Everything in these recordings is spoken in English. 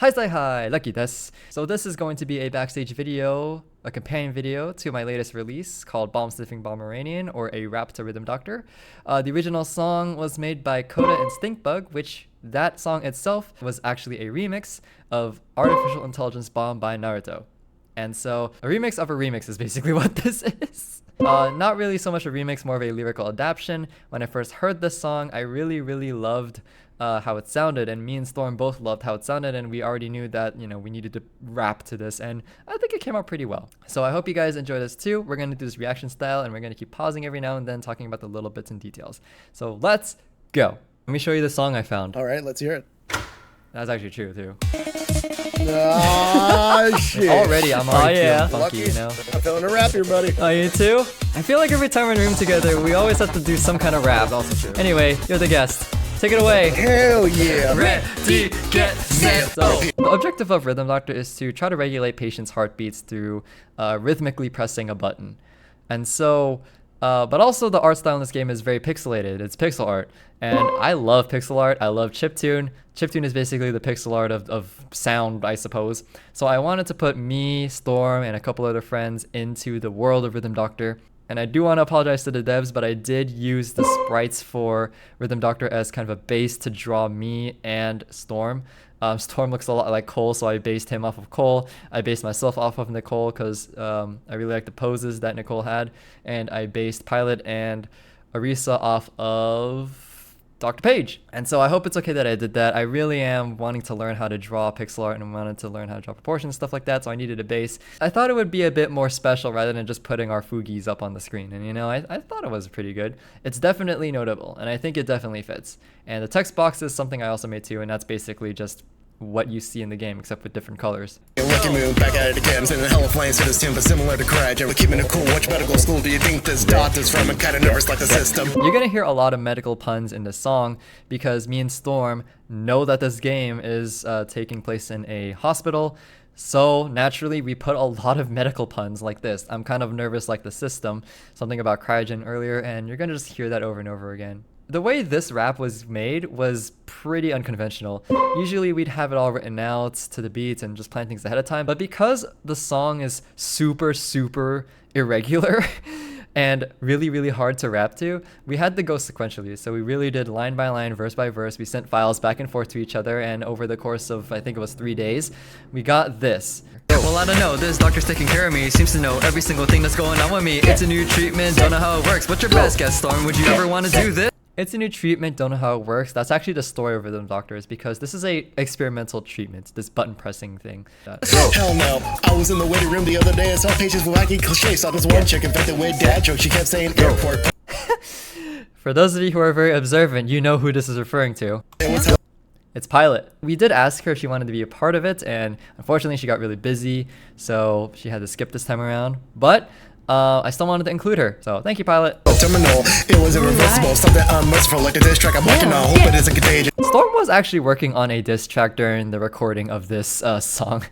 Hi, lucky desu. So this is going to be a backstage video, a companion video to my latest release called Bomb-Sniffing Pomeranian, or a rap to Rhythm Doctor. The original song was made by Coda and Stinkbug, which that song itself was actually a remix of Artificial Intelligence Bomb by Naruto. And so a remix of a remix is basically what this is. Not really so much a remix, more of a lyrical adaptation. When I first heard this song, I really loved how it sounded, and me and Storm both loved how it sounded, and we already knew that, we needed to rap to this, and I think it came out pretty well. So I hope you guys enjoy this too. We're going to do this reaction style, and we're going to keep pausing every now and then, talking about the little bits and details. So let's go. Let me show you the song I found. All right, let's hear it. That's actually true too. Ah, shit. Already, I'm already feeling funky, Lucky. I'm feeling a rap here, buddy. Oh, you too? I feel like every time we're in a room together, we always have to do some kind of rap. That's also true. Anyway, you're the guest. Take it away. Hell yeah. Ready, get, set. So, the objective of Rhythm Doctor is to try to regulate patients' heartbeats through rhythmically pressing a button. And so, but also the art style in this game is very pixelated. It's pixel art. And I love pixel art. I love chiptune. Chiptune is basically the pixel art of sound, I suppose. So I wanted to put me, Storm, and a couple other friends into the world of Rhythm Doctor. And I do want to apologize to the devs, but I did use the sprites for Rhythm Doctor as kind of a base to draw me and Storm. Storm looks a lot like Cole, so I based him off of Cole. I based myself off of Nicole because I really like the poses that Nicole had. And I based Pilot and Arisa off of Dr. Page. And so I hope it's okay that I did that. I really am wanting to learn how to draw pixel art, and I wanted to learn how to draw proportions, stuff like that, so I needed a base. I thought it would be a bit more special rather than just putting our Fugis up on the screen, and I thought it was pretty good. It's definitely notable, and I think it definitely fits. And the text box is something I also made too, and that's basically just what you see in the game, except with different colors. Lucky move, back at it again. Sending hell of flames to this tune, but similar to Courage. We're keeping it cool. Which medical school do you think this dot is from? I'm kinda nervous like the system. You're gonna hear a lot of medical puns in this song because me and Storm know that this game is taking place in a hospital. So naturally, we put a lot of medical puns like this. I'm kind of nervous like the system, something about cryogen earlier, and you're gonna just hear that over and over again. The way this rap was made was pretty unconventional. Usually we'd have it all written out to the beats and just plan things ahead of time, but because the song is super irregular and really hard to rap to, we had to go sequentially. So we really did line by line, verse by verse. We sent files back and forth to each other, and over the course of, I think it was 3 days, we got this. Well, I don't know, this doctor's taking care of me, seems to know every single thing that's going on with me. It's a new treatment, don't know how it works. What's your best guess, Storm? Would you ever want to do this? It's a new treatment, don't know how it works. That's actually the story of Rhythm Doctor, is because this is a experimental treatment, this button pressing thing. Hell no. I was in the waiting room the other day. I saw patients with wacky cliches. Saw this one chick infected with dad jokes. She kept saying airport. For those of you who are very observant, you know who this is referring to. It's Pilot. We did ask her if she wanted to be a part of it, and unfortunately she got really busy, so she had to skip this time around. But I still wanted to include her, so thank you, Pilot. Terminal. It was irreversible. Something unmerciful like a diss track. I'm working on. Hope it isn't contagious. Storm was actually working on a diss track during the recording of this song.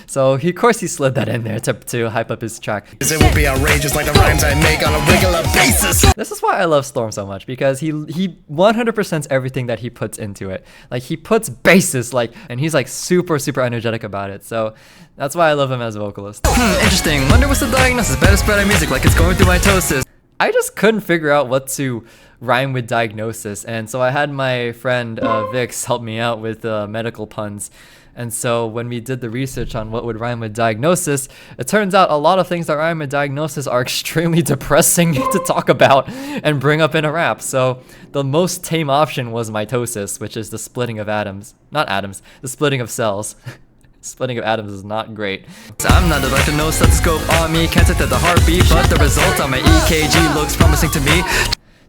So of course he slid that in there to hype up his track. It will be outrageous like the rhymes I make on a regular basis. This is why I love Storm so much, because he 100%s everything that he puts into it. Like, he puts basses, and he's like super energetic about it. So that's why I love him as a vocalist. Interesting. Wonder what's the diagnosis? Better spread our music like it's going through mitosis. I just couldn't figure out what to rhyme with diagnosis, and so I had my friend Vix help me out with medical puns. And so when we did the research on what would rhyme with diagnosis, it turns out a lot of things that rhyme with diagnosis are extremely depressing to talk about and bring up in a rap. So the most tame option was mitosis, which is the splitting of atoms. Not atoms, the splitting of cells. Splitting of atoms is not great. I'm not a doctor, no stethoscope on me, can't detect the heartbeat, but the result on my EKG looks promising to me.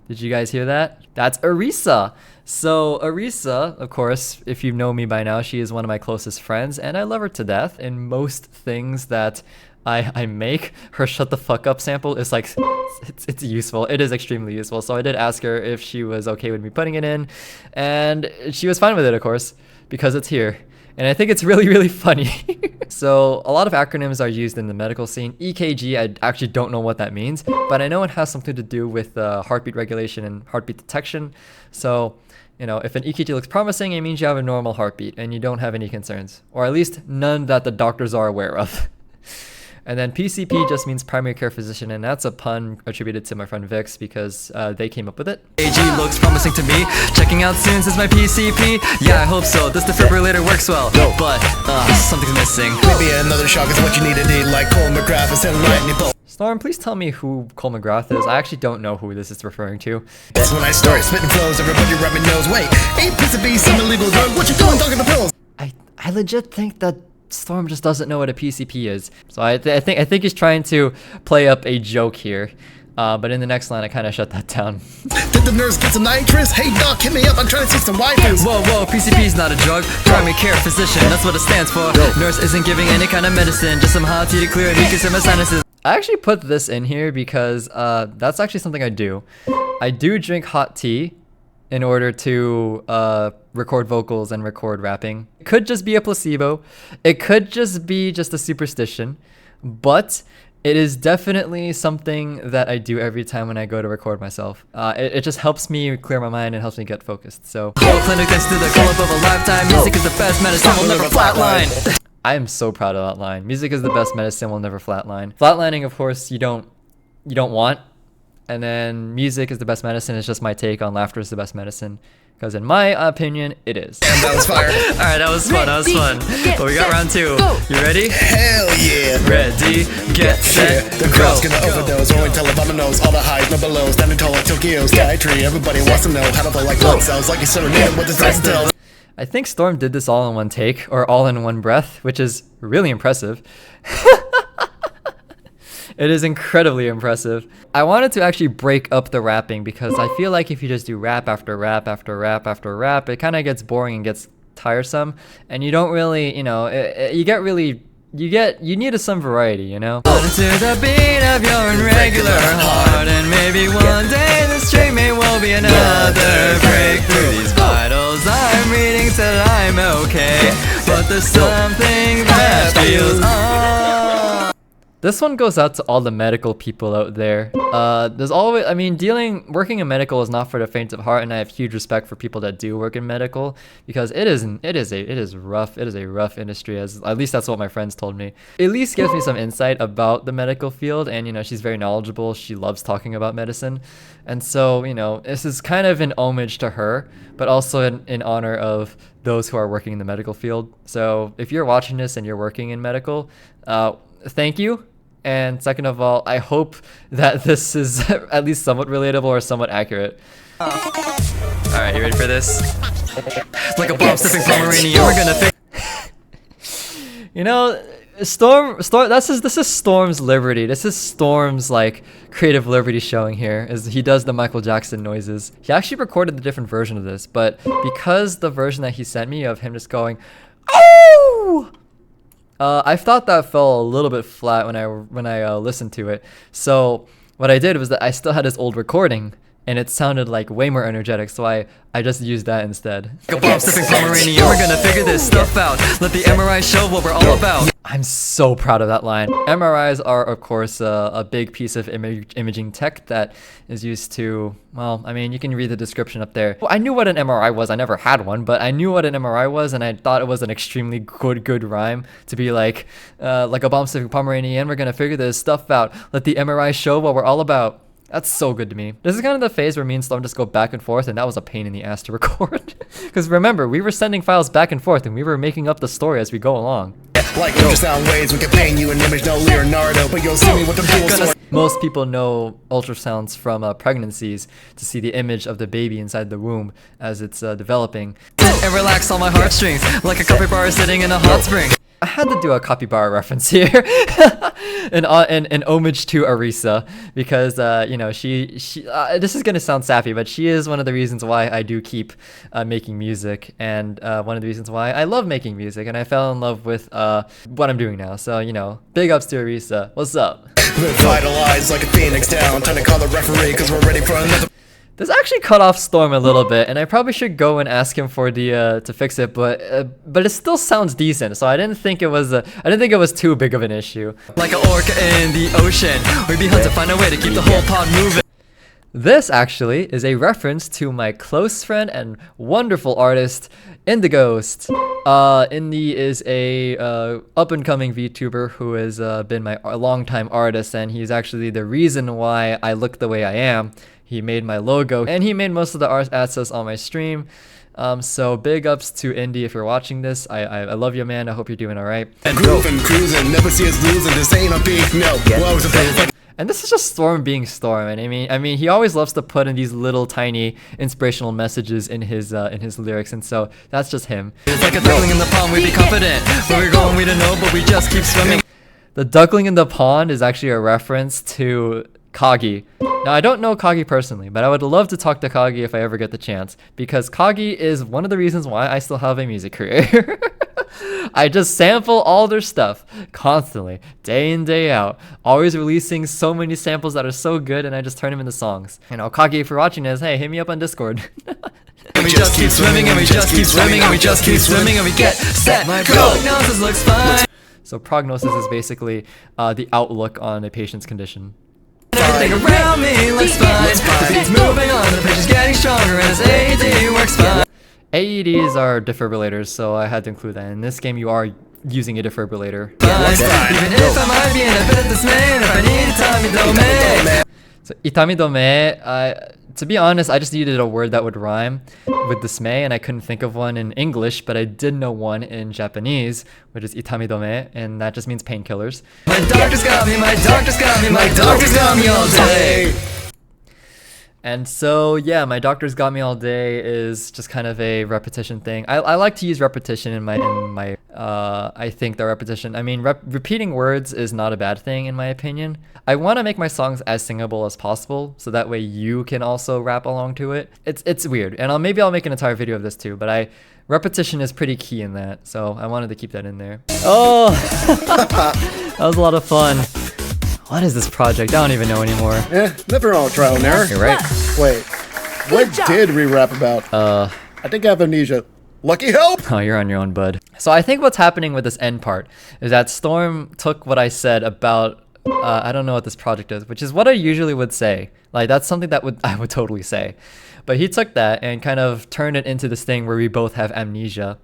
Did you guys hear that? That's Arisa. So Arisa, of course, if you know me by now, she is one of my closest friends, and I love her to death. In most things that I make, her shut the fuck up sample is like, it's useful. It is extremely useful. So I did ask her if she was okay with me putting it in, and she was fine with it, of course, because it's here. And I think it's really funny. So a lot of acronyms are used in the medical scene. EKG, I actually don't know what that means, but I know it has something to do with heartbeat regulation and heartbeat detection. So You know, if an EKG looks promising, it means you have a normal heartbeat and you don't have any concerns, or at least none that the doctors are aware of. And then PCP just means primary care physician, and that's a pun attributed to my friend Vix because they came up with it. AG looks promising to me. Checking out soon since my PCP. Yeah, I hope so. This defibrillator works well, but something's missing. Maybe another shock is what you need, like Cole McGrath and lightning bolt. Storm, please tell me who Cole McGrath is. I actually don't know who this is referring to. That's when I start spitting flows, everybody rub me nose. Wait, ain't PCP some illegal drug? What you doing talking to pills? I legit think that Storm just doesn't know what a PCP is. So I think he's trying to play up a joke here. But in the next line, I kind of shut that down. Did the nurse get some nitrous? Hey doc, hit me up, I'm trying to see some waifus. Whoa, PCP is not a drug. Primary care physician, that's what it stands for. Nurse isn't giving any kind of medicine, just some hot tea to clear mucus in my sinuses. I actually put this in here because that's actually something I do. I do drink hot tea in order to record vocals and record rapping. It could just be a placebo. It could just be just a superstition. But it is definitely something that I do every time when I go to record myself. It just helps me clear my mind and helps me get focused. So, whole clinic thanks to the call-up of a lifetime. Music is the best medicine, will never flatline. I am so proud of that line. Music is the best medicine, will never flatline. Flatlining, of course, you don't want. And then music is the best medicine. It's just my take on laughter is the best medicine. Because in my opinion, it is. Damn, that was fire. Alright, that was fun, But we got round 2. You ready? Hell yeah. Ready, get set, The girl's gonna overdose, rolling telephone all the highs, no belows, standing tall like Tokyo Skytree. Everybody wants to know how to play like blood cells, like you said, with the dice tells. I think Storm did this all in one take, or all in one breath, which is really impressive. It is incredibly impressive. I wanted to actually break up the rapping because I feel like if you just do rap after rap after rap after rap, it kind of gets boring and gets tiresome, and you don't really, you know, you need some variety, you know? To the beat of your irregular heart, and maybe one day this train may well be another breakthrough. These vitals I'm reading said I'm okay, but there's something that feels off. This one goes out to all the medical people out there. There's always, I mean, working in medical is not for the faint of heart, and I have huge respect for people that do work in medical because it is rough. It is a rough industry, at least that's what my friends told me. Elise gives me some insight about the medical field, and you know, she's very knowledgeable. She loves talking about medicine, and so you know, this is kind of an homage to her, but also in honor of those who are working in the medical field. So if you're watching this and you're working in medical, thank you. And second of all, I hope that this is at least somewhat relatable or somewhat accurate. Alright, you ready for this? Like a bomb-sniffing Pomeranian, we're gonna fix. You know, Storm, this is Storm's liberty. This is Storm's like creative liberty showing here, is he does the Michael Jackson noises. He actually recorded the different version of this, but because the version that he sent me of him just going, oh! I thought that fell a little bit flat when I listened to it. So what I did was that I still had this old recording, and it sounded like way more energetic, so I just used that instead. Like a bomb-sniffing Pomeranian, we're gonna figure this stuff out. Let the MRI show what we're all about. I'm so proud of that line. MRIs are, of course, a big piece of imaging tech that is used to, well, I mean, you can read the description up there. Well, I knew what an MRI was. I never had one, but I knew what an MRI was, and I thought it was an extremely good rhyme to be like a bomb-sniffing Pomeranian, we're gonna figure this stuff out. Let the MRI show what we're all about. That's so good to me. This is kind of the phase where me and Storm just go back and forth, and that was a pain in the ass to record. Because remember, we were sending files back and forth, and we were making up the story as we go along. Like ultrasound waves, we can paint you an image, no Leonardo, but you'll see me with the dual sword. Most people know ultrasounds from pregnancies to see the image of the baby inside the womb as it's developing. And relax all my heartstrings, like a capybara sitting in a hot spring. I had to do a capybara reference here, an homage to Arisa, because you know, she this is gonna sound sappy, but she is one of the reasons why I do keep making music, and one of the reasons why I love making music, and I fell in love with what I'm doing now. So you know, big ups to Arisa. What's up? Revitalized like a phoenix down, time to call the referee because we're ready for another. This actually cut off Storm a little bit, and I probably should go and ask him for the to fix it, but it still sounds decent. So I didn't think it was too big of an issue. Like an orca in the ocean, we be hunting to find a way to keep the whole pod moving. This actually is a reference to my close friend and wonderful artist, Indighost. Indy is a up-and-coming VTuber who has been my longtime artist, and he's actually the reason why I look the way I am. He made my logo, and he made most of the art assets on my stream. So big ups to Indy if you're watching this. I love you, man. I hope you're doing all right. Grooving, cruising, never see us losing. This ain't a big no. Well, it's a big And this is just Storm being Storm, and I mean, he always loves to put in these little tiny inspirational messages in his lyrics, and so that's just him. It's like a duckling in the pond, we be confident. Where we're going, we don't know, but we just keep swimming. The duckling in the pond is actually a reference to Kagi. Now, I don't know Kagi personally, but I would love to talk to Kagi if I ever get the chance, because Kagi is one of the reasons why I still have a music career. I just sample all their stuff constantly, day in, day out, always releasing so many samples that are so good, and I just turn them into songs. You know, Kagi, if you're watching this, hey, hit me up on Discord. And we just keep swimming, and we just keep swimming, and we just keep swimming, and we get set, go! Prognosis looks fine. So prognosis is basically the outlook on a patient's condition. Everything around me looks fine. The beat's moving on, the patient's getting stronger, and his AED works fine. AEDs are defibrillators, so I had to include that. In this game, you are using a defibrillator. Even if I might be in a bit of dismay, and if I need itamidome. So itamidome, to be honest, I just needed a word that would rhyme with dismay, and I couldn't think of one in English, but I did know one in Japanese, which is itamidome, and that just means painkillers. My doctor's got me, my doctor's got me, my doctor's got me all day. And so, yeah, my doctor's got me all day is just kind of a repetition thing. I like to use repetition in my I think the repetition, I mean, repeating words is not a bad thing in my opinion. I want to make my songs as singable as possible, so that way you can also rap along to it. It's weird, and maybe I'll make an entire video of this too, but repetition is pretty key in that, so I wanted to keep that in there. Oh, that was a lot of fun. What is this project? I don't even know anymore. Never all trial and error. You're right. Wait, what did we rap about? I think I have amnesia. Lucky help! Oh, you're on your own, bud. So I think what's happening with this end part is that Storm took what I said about, I don't know what this project is, which is what I usually would say. Like, that's something that I would totally say. But he took that and kind of turned it into this thing where we both have amnesia.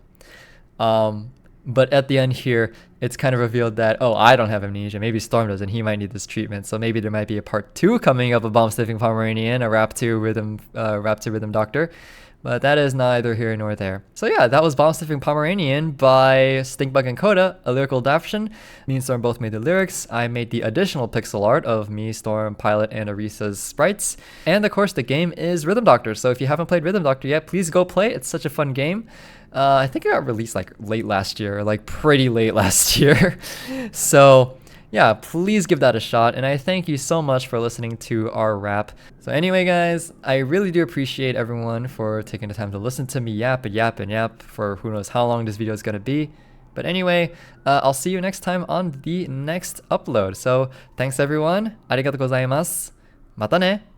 But at the end here, it's kind of revealed that, oh, I don't have amnesia. Maybe Storm does, and he might need this treatment. So maybe there might be a part 2 coming up of Bomb-Sniffing Pomeranian, a rap to rhythm doctor. But that is neither here nor there. So yeah, that was Bomb-Sniffing Pomeranian by Stinkbug and Coda, a lyrical adaption. Me and Storm both made the lyrics. I made the additional pixel art of me, Storm, Pilot, and Arisa's sprites. And of course, the game is Rhythm Doctor. So if you haven't played Rhythm Doctor yet, please go play. It's such a fun game. I think it got released like late last year, like pretty late last year. So yeah, please give that a shot, and I thank you so much for listening to our rap. So anyway, guys, I really do appreciate everyone for taking the time to listen to me yap and yap and yap for who knows how long this video is going to be. But anyway, I'll see you next time on the next upload. So thanks everyone. Arigatou gozaimasu. Mata ne.